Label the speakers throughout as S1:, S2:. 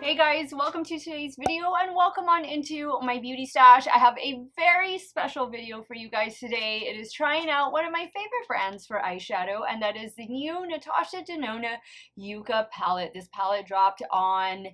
S1: Hey guys, welcome to today's video and welcome on into my beauty stash. I have a very special video for you guys today. It is trying out one of my favorite brands for eyeshadow, and that is the new NATASHA DENONA YUCCA palette. This palette dropped on...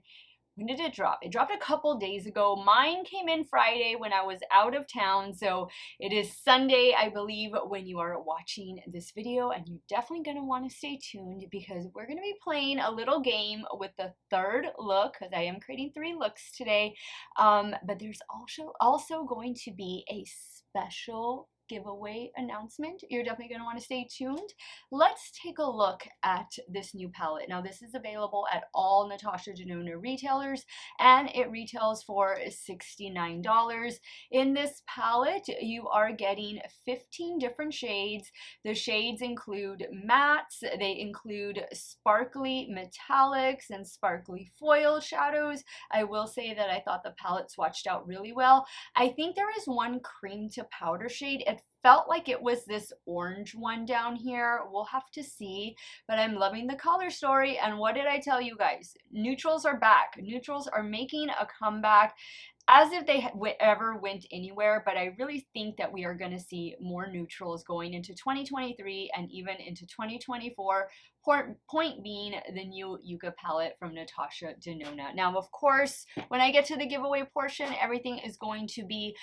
S1: when did it drop? It dropped a couple days ago. Mine came in Friday when I was out of town, so it is Sunday, I believe, when you are watching this video, and you're definitely going to want to stay tuned because we're going to be playing a little game with the third look, because I am creating 3 looks today, but there's also going to be a special giveaway announcement. You're definitely going to want to stay tuned. Let's take a look at this new palette. Now, this is available at all NATASHA DENONA retailers, and it retails for $69. In this palette, you are getting 15 different shades. The shades include mattes, they include sparkly metallics and sparkly foil shadows. I will say that I thought the palette swatched out really well. I think there is one cream to powder shade. It felt like it was this orange one down here. We'll have to see, but I'm loving the color story. And what did I tell you guys? Neutrals are back. Neutrals are making a comeback, as if they ever went anywhere, but I really think that we are going to see more neutrals going into 2023 and even into 2024. Point being the new YUCCA palette from NATASHA DENONA. Now, of course, when I get to the giveaway portion, everything is going to be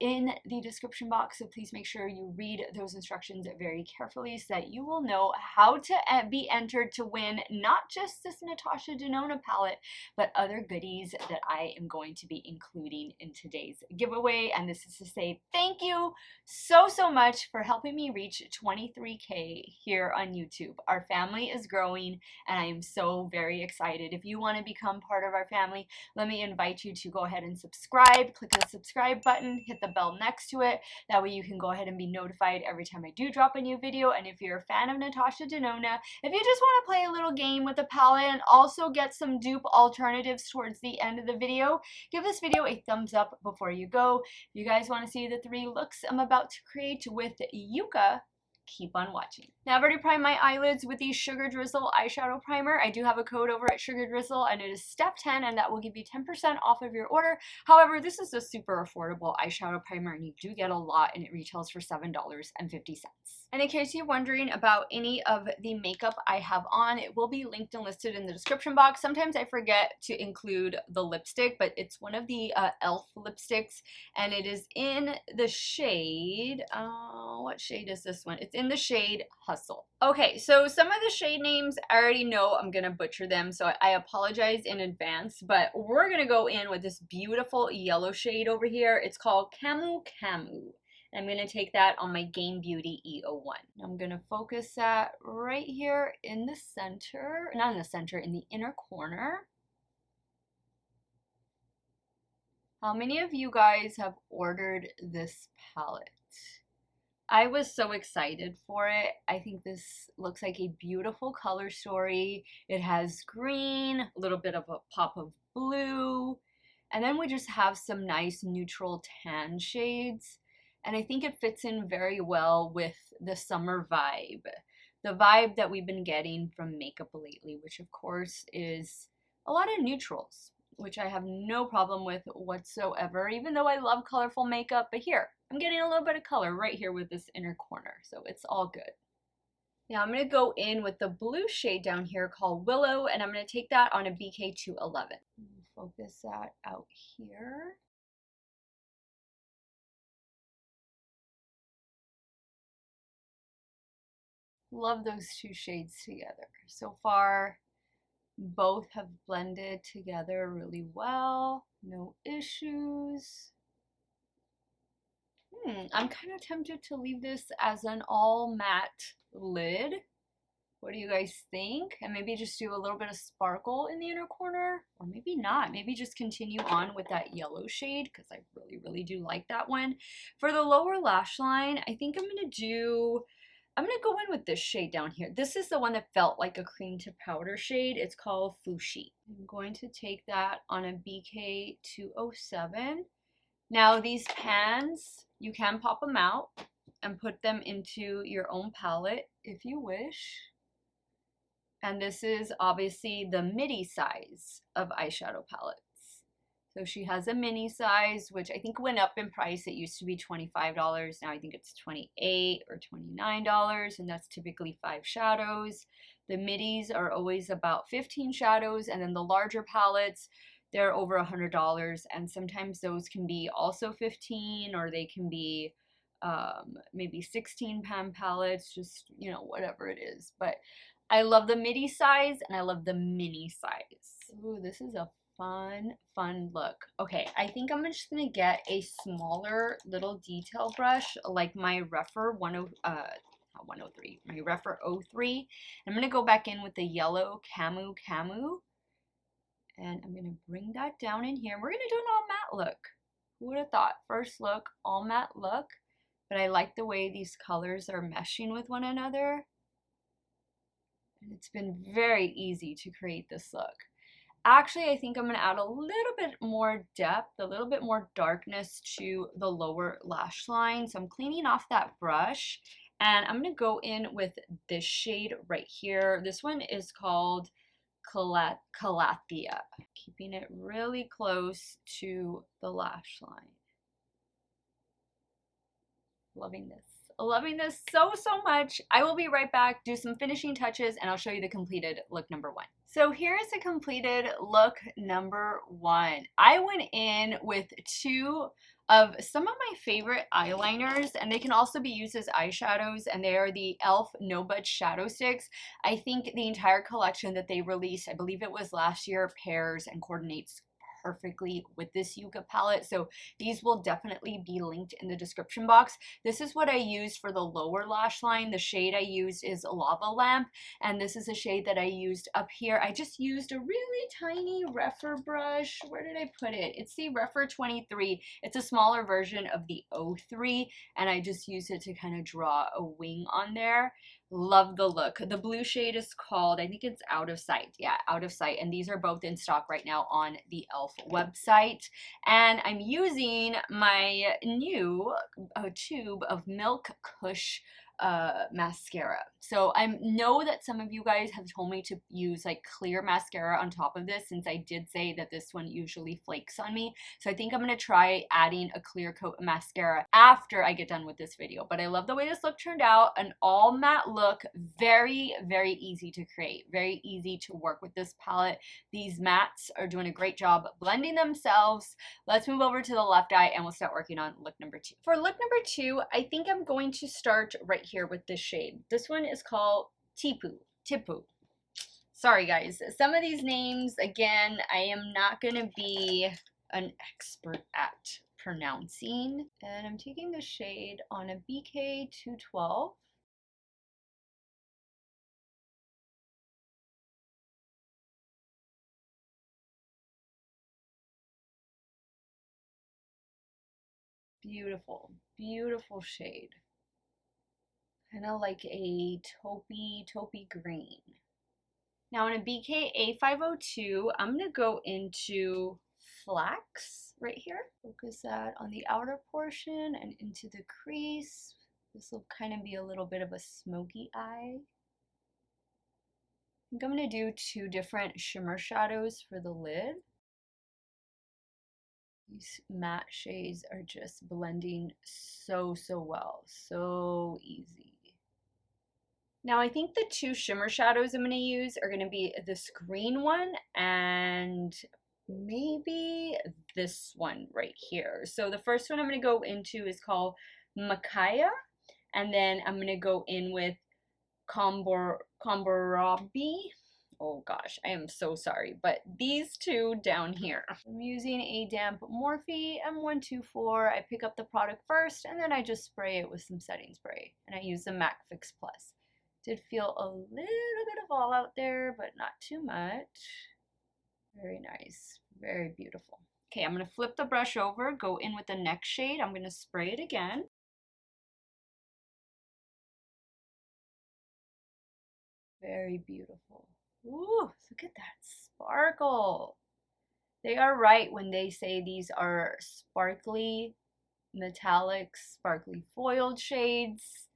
S1: in the description box, so please make sure you read those instructions very carefully so that you will know how to be entered to win not just this NATASHA DENONA palette, but other goodies that I am going to be including in today's giveaway. And this is to say thank you so much for helping me reach 23K here on YouTube. Our family is growing, and I am so very excited. If you want to become part of our family, let me invite you to go ahead and subscribe. Click the subscribe button, hit the bell next to it. That way you can go ahead and be notified every time I do drop a new video. And if you're a fan of NATASHA DENONA, if you just want to play a little game with the palette and also get some dupe alternatives towards the end of the video, give this video a thumbs up before you go. If you guys want to see the 3 looks I'm about to create with YUCCA, keep on watching. Now, I've already primed my eyelids with the Sugar Drizzle eyeshadow primer. I do have a code over at Sugar Drizzle, and it is Steff10, and that will give you 10% off of your order. However, this is a super affordable eyeshadow primer, and you do get a lot, and it retails for $7.50. And in case you're wondering about any of the makeup I have on, it will be linked and listed in the description box. Sometimes I forget to include the lipstick, but it's one of the e.l.f. lipsticks, and it is in the shade, what shade is this one? It's in the shade Hustle. Okay, so some of the shade names I already know I'm gonna butcher them, so I apologize in advance, but we're gonna go in with this beautiful yellow shade over here. It's called Camu Camu. I'm going to take that on my Game Beauty E01. I'm going to focus that right here in the center, not in the center, in the inner corner. How many of you guys have ordered this palette? I was so excited for it. I think this looks like a beautiful color story. It has green, a little bit of a pop of blue, and then we just have some nice neutral tan shades. And I think it fits in very well with the summer vibe. The vibe that we've been getting from makeup lately, which of course is a lot of neutrals, which I have no problem with whatsoever, even though I love colorful makeup. But here, I'm getting a little bit of color right here with this inner corner, so it's all good. Now I'm going to go in with the blue shade down here called Willow, and I'm going to take that on a BK211. Focus that out here. Love those 2 shades together. So far, both have blended together really well. No issues. I'm kind of tempted to leave this as an all matte lid. What do you guys think? And maybe just do a little bit of sparkle in the inner corner, or maybe not. Maybe just continue on with that yellow shade, because I really do like that one. For the lower lash line, I think I'm going to go in with this shade down here. This is the one that felt like a cream to powder shade. It's called Fushi. I'm going to take that on a BK207. Now, these pans, you can pop them out and put them into your own palette if you wish. And this is obviously the midi size of eyeshadow palettes. So she has a mini size, which I think went up in price. It used to be $25. Now I think it's $28 or $29, and that's typically 5 shadows. The midis are always about 15 shadows, and then the larger palettes, they're over $100, and sometimes those can be also 15, or they can be maybe 16 pan palettes, just, you know, whatever it is. But I love the midi size and I love the mini size. Ooh, this is a fun look. Okay, I think I'm just gonna get a smaller little detail brush like my Rephr 103, my Rephr 03. I'm gonna go back in with the yellow Camu, and I'm gonna bring that down in here. We're gonna do an all matte look. Who would have thought? First look, all matte look. But I like the way these colors are meshing with one another. And it's been very easy to create this look. Actually, I think I'm going to add a little bit more depth, a little bit more darkness to the lower lash line. So I'm cleaning off that brush, and I'm going to go in with this shade right here. This one is called Calathea, keeping it really close to the lash line. Loving this. Loving this so much. I will be right back, do some finishing touches, and I'll show you the completed look number 1. So here is the completed look number 1. I went in with 2 of some of my favorite eyeliners, and they can also be used as eyeshadows, and they are the e.l.f. No Budge shadow sticks. I think the entire collection that they released, I believe it was last year, pairs and coordinates perfectly with this Yucca palette. So these will definitely be linked in the description box. This is what I used for the lower lash line. The shade I used is Lava Lamp, and this is a shade that I used up here. I just used a really tiny Rephr brush. Where did I put it? It's the Rephr 23. It's a smaller version of the 03, and I just used it to kind of draw a wing on there. Love the look. The blue shade is called, I think it's Out of Sight. Yeah, Out of Sight. And these are both in stock right now on the e.l.f. website. And I'm using my new tube of Milk KUSH mascara. So I know that some of you guys have told me to use like clear mascara on top of this, since I did say that this one usually flakes on me. So I think I'm going to try adding a clear coat of mascara after I get done with this video. But I love the way this look turned out. An all matte look, very easy to create, very easy to work with this palette. These mattes are doing a great job blending themselves. Let's move over to the left eye and we'll start working on look number 2. For look number 2, I think I'm going to start right here with this shade. This one is called Tipu. Sorry guys, some of these names, again, I am not going to be an expert at pronouncing. And I'm taking the shade on a BK 212. Beautiful shade. Kind of like a taupey green. Now in a BK A502, I'm going to go into Flax right here. Focus that on the outer portion and into the crease. This will kind of be a little bit of a smoky eye. I think I'm going to do 2 different shimmer shadows for the lid. These matte shades are just blending so well, so easy. Now I think the 2 shimmer shadows I'm going to use are going to be this green one and maybe this one right here. So the first one I'm going to go into is called Makaya, and then I'm going to go in with Kombarabi. Oh gosh, I am so sorry, but these 2 down here. I'm using a damp Morphe M124. I pick up the product first and then I just spray it with some setting spray, and I use the MAC Fix Plus. Did feel a little bit of fallout there, but not too much. Very nice, very beautiful. Okay, I'm going to flip the brush over, go in with the next shade. I'm going to spray it again. Very beautiful. Ooh, look at that sparkle. They are right when they say these are sparkly, metallic, sparkly foiled shades.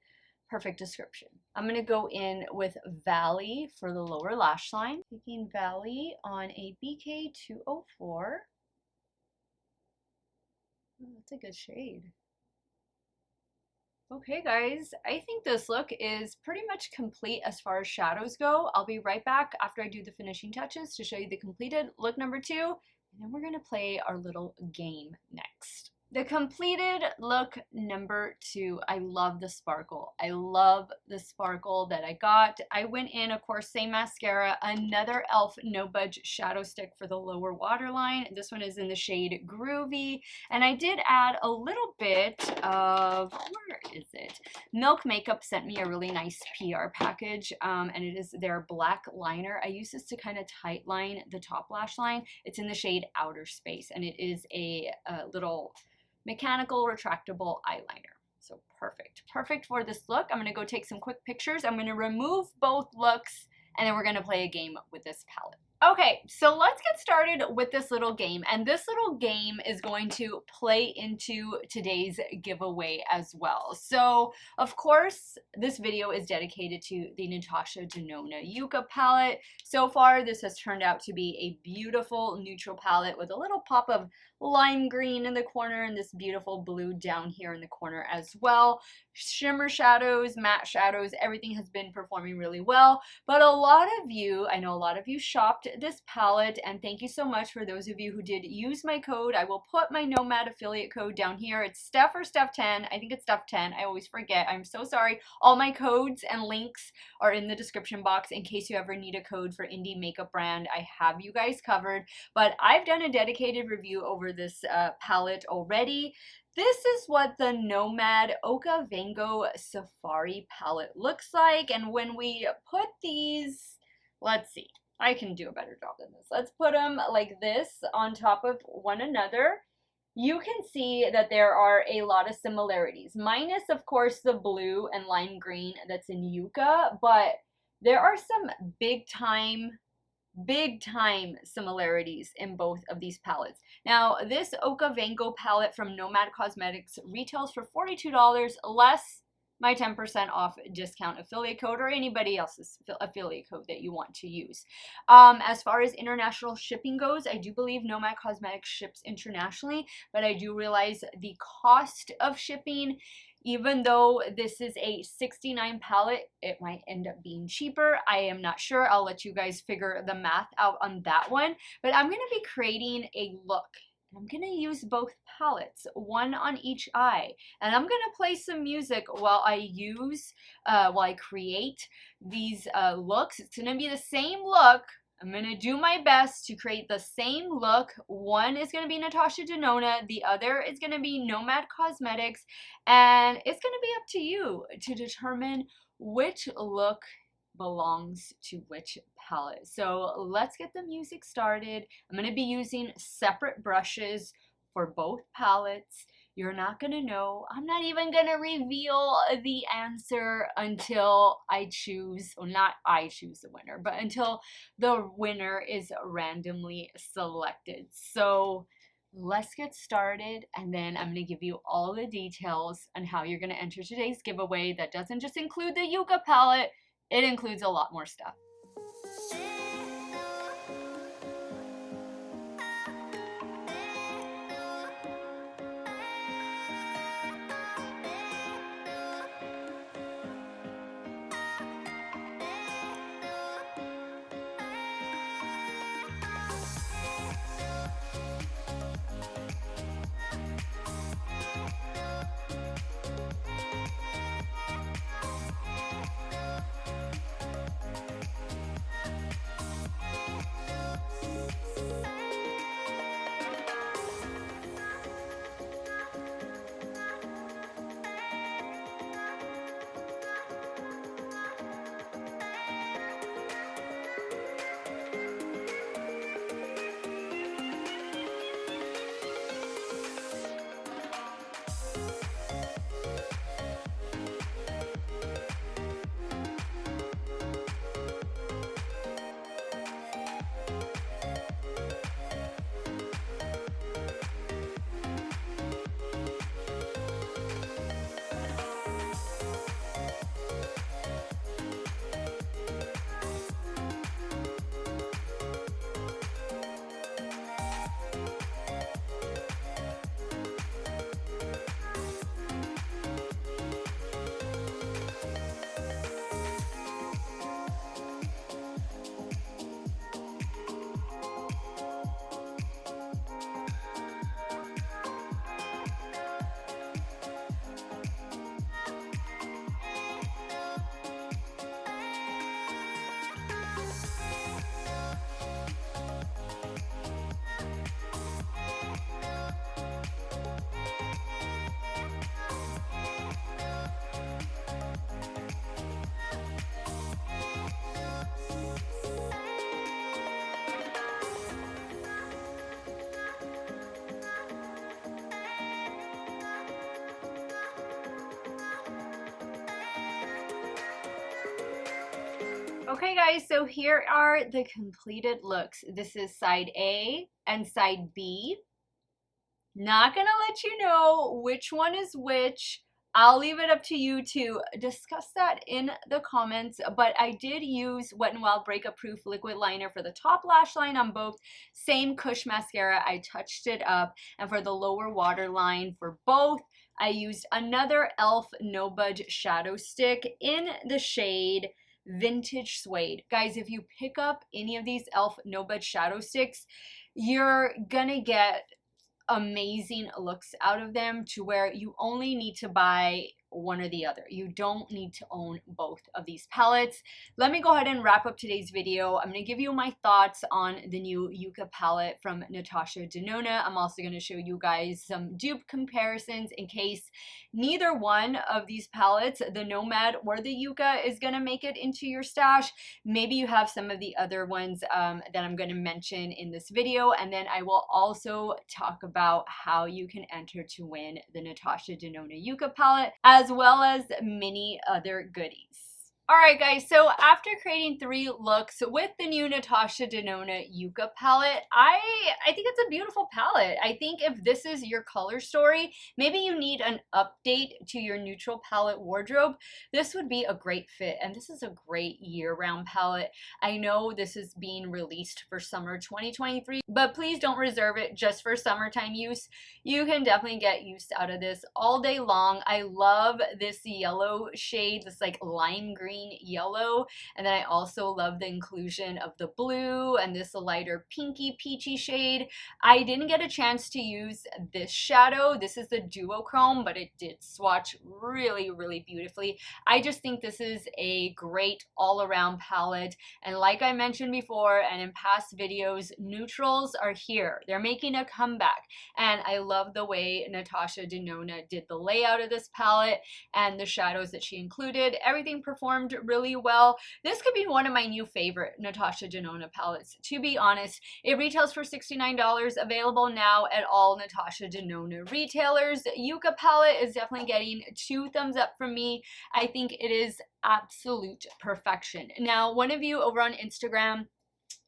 S1: Perfect description. I'm going to go in with Valley for the lower lash line. Taking Valley on a BK204. Oh, that's a good shade. Okay guys, I think this look is pretty much complete as far as shadows go. I'll be right back after I do the finishing touches to show you the completed look number 2, and then we're going to play our little game next. The completed look number 2, I love the sparkle. I love the sparkle that I got. I went in, of course, same mascara, another e.l.f. No Budge shadow stick for the lower waterline. This one is in the shade Groovy. And I did add a little bit of, where is it? Milk Makeup sent me a really nice PR package, and it is their black liner. I use this to kind of tight line the top lash line. It's in the shade Outer Space, and it is a little mechanical retractable eyeliner. So perfect for this look. I'm going to go take some quick pictures. I'm going to remove both looks, and then we're going to play a game with this palette. Okay, so let's get started with this little game, and this little game is going to play into today's giveaway as well. So, of course, this video is dedicated to the NATASHA Denona Yucca palette. So far, this has turned out to be a beautiful neutral palette with a little pop of lime green in the corner and this beautiful blue down here in the corner as well. Shimmer shadows, matte shadows, everything has been performing really well, but a lot of you, I know a lot of you shopped this palette, and thank you so much for those of you who did use my code. I will put my Nomad affiliate code down here. It's Steff or Steff10. I think it's Steff10. I always forget. I'm so sorry. All my codes and links are in the description box in case you ever need a code for indie makeup brand. I have you guys covered, but I've done a dedicated review over this palette already. This is what the Nomad Okavango Safari palette looks like, and when we put these, let's see, I can do a better job than this. Let's put them like this on top of one another. You can see that there are a lot of similarities, minus of course the blue and lime green that's in Yucca, but there are some big time similarities in both of these palettes. Now, this Okavango palette from Nomad Cosmetics retails for $42 less my 10% off discount affiliate code or anybody else's affiliate code that you want to use. As far as international shipping goes, I do believe Nomad Cosmetics ships internationally, but I do realize the cost of shipping, even though this is a $69 palette, it might end up being cheaper. I am not sure. I'll let you guys figure the math out on that one. But I'm going to be creating a look. I'm going to use both palettes, one on each eye. And I'm going to play some music while I create these looks. It's going to be the same look. I'm going to do my best to create the same look. One is going to be NATASHA Denona. The other is going to be Nomad Cosmetics. And it's going to be up to you to determine which look belongs to which palette. So let's get the music started. I'm going to be using separate brushes for both palettes. You're not going to know. I'm not even going to reveal the answer until I choose, or not I choose the winner, but until the winner is randomly selected. So let's get started, and then I'm going to give you all the details on how you're going to enter today's giveaway. That doesn't just include the Yucca palette, it includes a lot more stuff. Okay guys, so here are the completed looks. This is side A and side B. Not gonna let you know which one is which. I'll leave it up to you to discuss that in the comments, but I did use Wet n Wild Breakup Proof Liquid Liner for the top lash line on both. Same KUSH mascara, I touched it up, and for the lower waterline for both, I used another e.l.f. No Budge shadow stick in the shade Vintage Suede. Guys, if you pick up any of these e.l.f. No Budge shadow sticks, you're gonna get amazing looks out of them to where you only need to buy one or the other. You don't need to own both of these palettes. Let me go ahead and wrap up today's video. I'm going to give you my thoughts on the new Yucca palette from NATASHA Denona. I'm also going to show you guys some dupe comparisons in case neither one of these palettes, the Nomad or the Yucca, is going to make it into your stash. Maybe you have some of the other ones that I'm going to mention in this video, and then I will also talk about how you can enter to win the NATASHA Denona Yucca palette, as well as many other goodies. Alright guys, so after creating 3 looks with the new NATASHA Denona Yucca palette, I think it's a beautiful palette. I think if this is your color story, maybe you need an update to your neutral palette wardrobe, this would be a great fit. And this is a great year-round palette. I know this is being released for summer 2023, but please don't reserve it just for summertime use. You can definitely get use out of this all day long. I love this yellow shade, this like lime green yellow, and then I also love the inclusion of the blue and this lighter pinky peachy shade. I didn't get a chance to use this shadow. This is the duochrome, but it did swatch really beautifully. I just think this is a great all-around palette, and like I mentioned before and in past videos, neutrals are here. They're making a comeback, and I love the way NATASHA Denona did the layout of this palette and the shadows that she included. Everything performed really well. This could be one of my new favorite NATASHA Denona palettes, to be honest. It retails for $69, available now at all NATASHA Denona retailers. Yucca palette is definitely getting 2 thumbs up from me. I think it is absolute perfection. Now, one of you over on Instagram,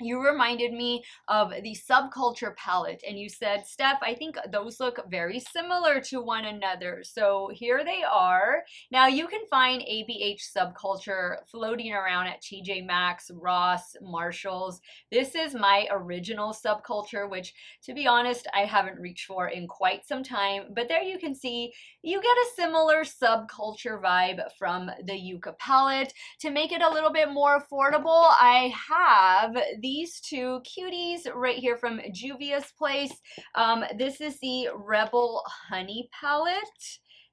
S1: you reminded me of the Subculture palette, and you said, Steph, I think those look very similar to one another. So here they are. Now you can find ABH Subculture floating around at TJ Maxx, Ross, Marshalls. This is my original Subculture, which, to be honest, I haven't reached for in quite some time. But there you can see, you get a similar Subculture vibe from the Yucca palette. To make it a little bit more affordable, I have these 2 cuties right here from Juvia's Place. This is the Rebel Honey palette.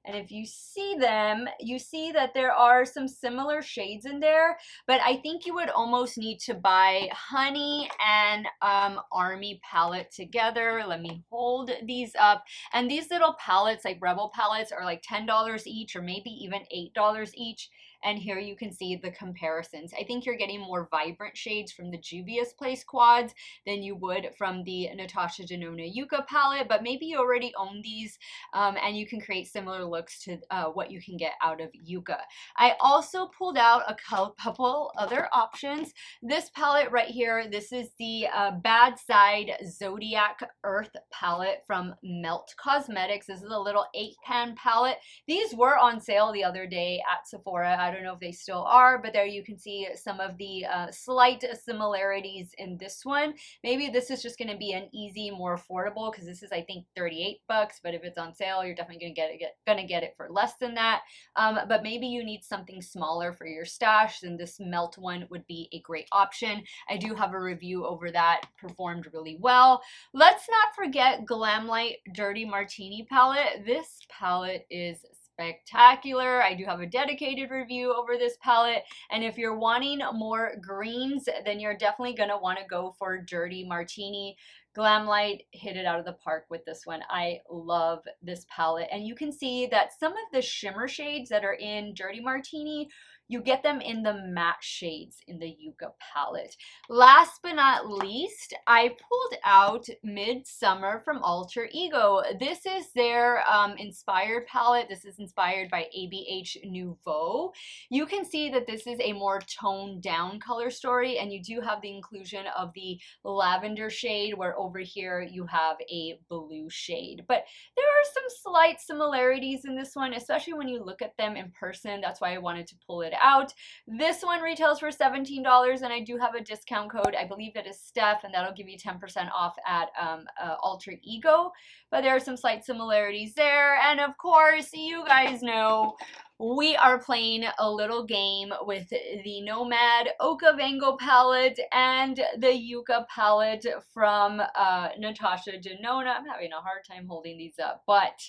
S1: And if you see them, you see that there are some similar shades in there, but I think you would almost need to buy Honey and Army palette together. Let me hold these up. And these little palettes, like Rebel palettes, are like $10 each, or maybe even $8 each. And here you can see the comparisons. I think you're getting more vibrant shades from the Juvia's Place quads than you would from the NATASHA Denona Yucca palette, but maybe you already own these and you can create similar looks to what you can get out of Yucca. I also pulled out a couple other options. This palette right here, this is the Bad Side Zodiac Earth palette from Melt Cosmetics. This is a little 8-pan palette. These were on sale the other day at Sephora. I don't know if they still are, but there you can see some of the slight similarities in this one. Maybe this is just going to be an easy, more affordable, because this is, I think, $38, but if it's on sale, you're definitely going to get it for less than that. But maybe you need something smaller for your stash, then this Melt one would be a great option. I do have a review over that, performed really well. Let's not forget Glamlight Dirty Martini palette. This palette is spectacular. I do have a dedicated review over this palette, and if you're wanting more greens, then you're definitely going to want to go for Dirty Martini. Glamlight hit it out of the park with this one. I love this palette, and you can see that some of the shimmer shades that are in Dirty Martini, You get them in the matte shades in the Yucca palette. Last but not least, I pulled out Midsummer from Alter Ego. This is their inspired palette. This is inspired by ABH Nouveau. You can see that this is a more toned down color story, and you do have the inclusion of the lavender shade, where over here you have a blue shade. But there are some slight similarities in this one, especially when you look at them in person. That's why I wanted to pull it out. This one retails for $17, and I do have a discount code. I believe it is Steff, and that'll give you 10% off at Alter Ego. But there are some slight similarities there. And of course, you guys know we are playing a little game with the Nomad Okavango palette and the Yucca palette from NATASHA Denona. I'm having a hard time holding these up, but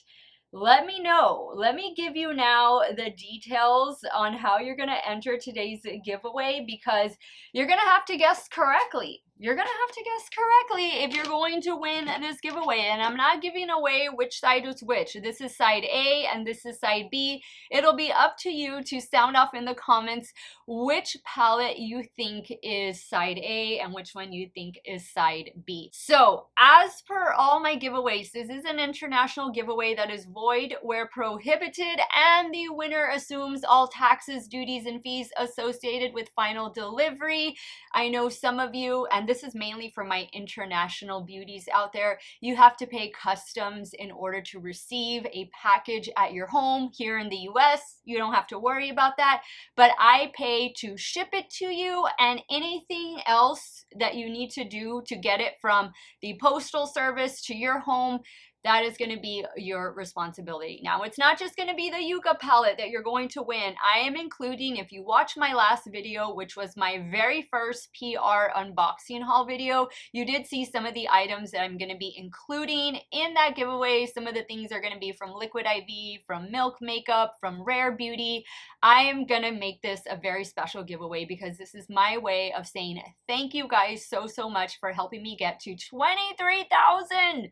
S1: let me know. Let me give you now the details on how you're going to enter today's giveaway, because you're going to have to guess correctly. You're going to have to guess correctly if you're going to win this giveaway. And I'm not giving away which side is which. This is side A and this is side B. It'll be up to you to sound off in the comments which palette you think is side A and which one you think is side B. So as per all my giveaways, this is an international giveaway that is void where prohibited, and the winner assumes all taxes, duties, and fees associated with final delivery. I know some of you, and this is mainly for my international beauties out there, you have to pay customs in order to receive a package at your home. Here in the US, you don't have to worry about that, but I pay to ship it to you, and anything else that you need to do to get it from the postal service to your home, that is going to be your responsibility. Now, it's not just going to be the Yucca palette that you're going to win. I am including, if you watch my last video, which was my very first PR unboxing haul video, you did see some of the items that I'm going to be including in that giveaway. Some of the things are going to be from Liquid IV, from Milk Makeup, from Rare Beauty. I am going to make this a very special giveaway because this is my way of saying thank you guys so much for helping me get to 23,000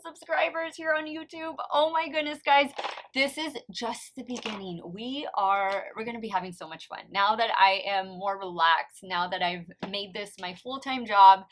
S1: subscribers here on YouTube. Oh my goodness, guys, this is just the beginning. We're gonna be having so much fun now that I am more relaxed, now that I've made this my full-time job.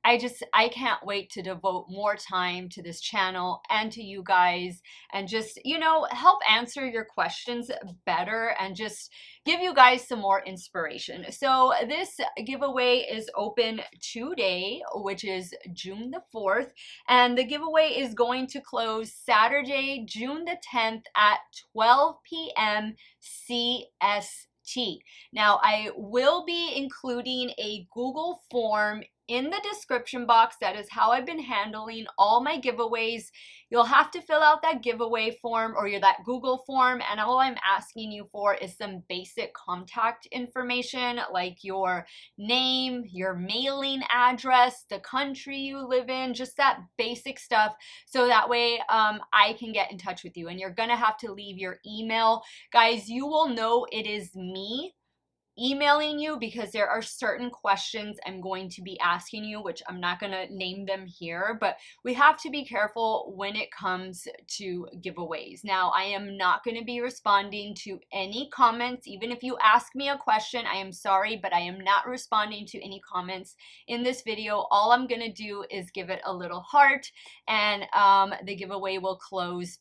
S1: I can't wait to devote more time to this channel and to you guys, and just, you know, help answer your questions better and just give you guys some more inspiration. So this giveaway is open today, which is June the 4th, and the giveaway is going to close Saturday, June the 10th at 12 p.m. CST. Now, I will be including a Google form in the description box. That is how I've been handling all my giveaways. You'll have to fill out that giveaway form or that Google form, and all I'm asking you for is some basic contact information like your name, your mailing address, the country you live in, just that basic stuff, so that way I can get in touch with you. And you're gonna have to leave your email. Guys, you will know it is me emailing you because there are certain questions I'm going to be asking you, which I'm not going to name them here, but we have to be careful when it comes to giveaways. Now, I am not going to be responding to any comments. Even if you ask me a question, I am sorry, but I am not responding to any comments in this video. All I'm going to do is give it a little heart, and the giveaway will close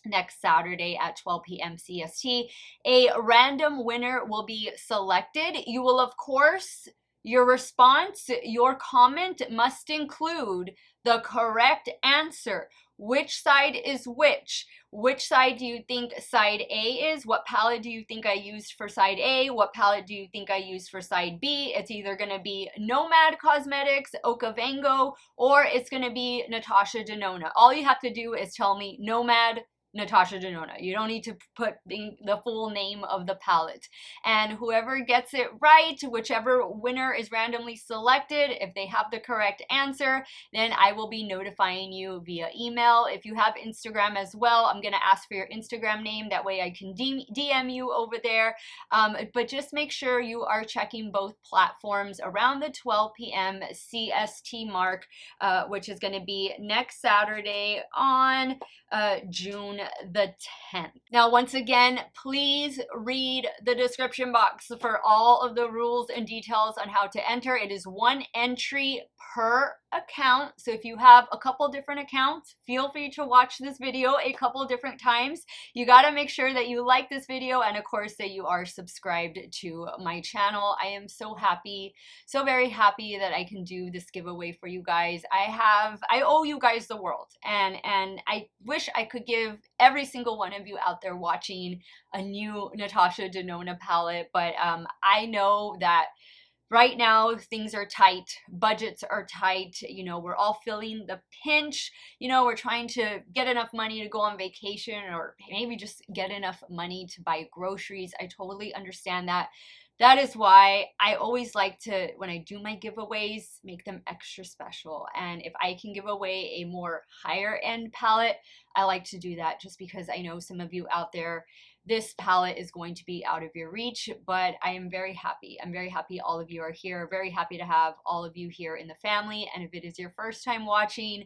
S1: next Saturday at 12 p.m. CST. A random winner will be selected. You will, of course, your response, your comment must include the correct answer. Which side is which? Which side do you think side A is? What palette do you think I used for side A? What palette do you think I used for side B? It's either going to be Nomad Cosmetics, Okavango, or it's going to be NATASHA Denona. All you have to do is tell me Nomad, NATASHA Denona. You don't need to put the full name of the palette. And whoever gets it right, whichever winner is randomly selected, if they have the correct answer, then I will be notifying you via email. If you have Instagram as well, I'm going to ask for your Instagram name. That way I can DM you over there. But just make sure you are checking both platforms around the 12 p.m. CST mark, which is going to be next Saturday on June the 10th. Now, once again, please read the description box for all of the rules and details on how to enter. It is 1 entry per account. So if you have a couple different accounts, feel free to watch this video a couple different times. You got to make sure that you like this video and of course that you are subscribed to my channel. I am so happy, so very happy that I can do this giveaway for you guys. I owe you guys the world, and I wish I could give every single one of you out there watching a new Natasha Denona palette, but I know that right now things are tight, budgets are tight, you know, we're all feeling the pinch, you know, we're trying to get enough money to go on vacation or maybe just get enough money to buy groceries. I totally understand that. That is why I always like to, when I do my giveaways, make them extra special. And if I can give away a more higher end palette, I like to do that just because I know some of you out there, this palette is going to be out of your reach, but I am very happy. I'm very happy all of you are here. Very happy to have all of you here in the family. And if it is your first time watching,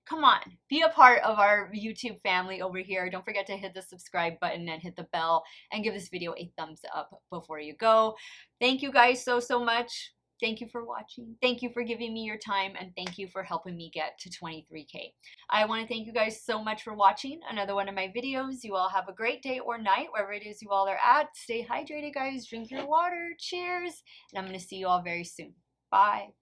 S1: come on, be a part of our YouTube family over here. Don't forget to hit the subscribe button and hit the bell and give this video a thumbs up before you go. Thank you guys so much. Thank you for watching. Thank you for giving me your time, and thank you for helping me get to 23K. I want to thank you guys so much for watching another one of my videos. You all have a great day or night, wherever it is you all are at. Stay hydrated, guys. Drink your water. Cheers. And I'm going to see you all very soon. Bye.